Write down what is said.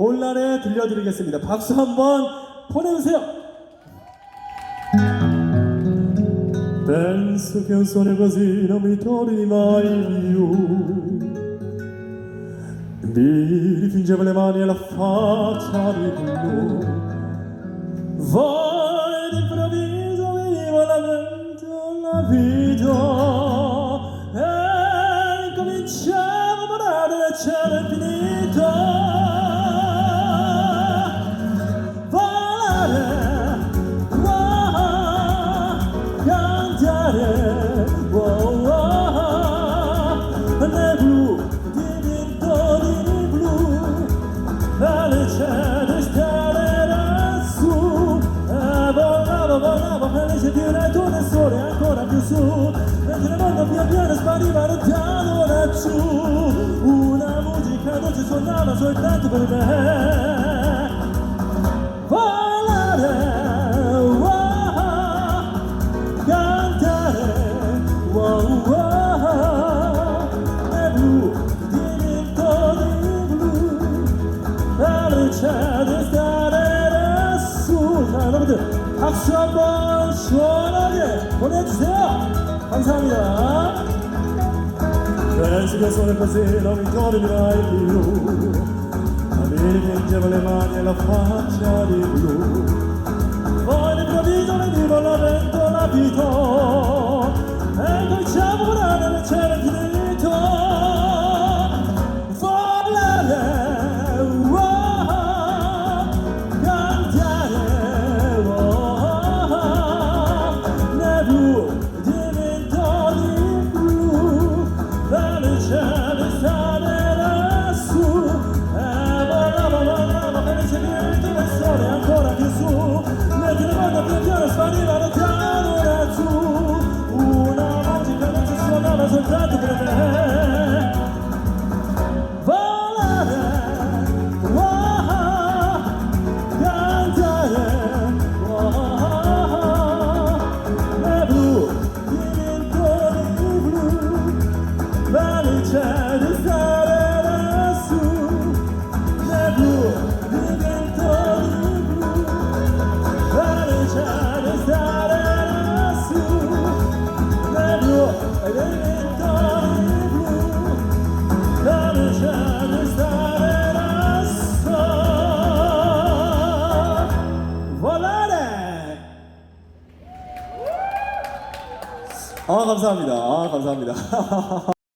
볼날에 들려드리겠습니다. 박수 한번 보내주세요. Penso che un sogno così non mi torni mai più. Mi rifingevo le mani alla faccia di blu. Poi d'improvviso venivo alla mente la vita e cominciavo a volare nel cielo infinito. Volare, cantare, nel blu, dipinto di blu, la luce di stare lassù, e volavo felice di una tua storia ancora più su, mentre il mondo pian piano spariva lontano laggiù, una musica dolce suonava soltanto per me. Volare, cantare, nel blu, dipinto di blu, la luce di stare lassù. 자, 여러분들 박수 한번 시원하게 보내주세요. 감사합니다. Penso che sono così non mi tornerai più. Mi rifingevo le mani e la faccia di blu. Poi all'improvviso venivo la ventola vito e cominciavo a volare nel cielo infinito. Volare, cantare, nel blu, dipinto di blu, la luce di stare lassù, e volavo felice di una storia ancora più su, mentre il mondo pian piano spariva lontano laggiù, una magica noce suonava soltanto per me. Volare, cantare, nel blu, dipinto di blu, la luce di stare lassù, nel blu, dipinto di blu, la luce di stare lassù, nel blu, dipinto di blu, la luce di stare lassù. Volare! 감사합니다. 감사합니다.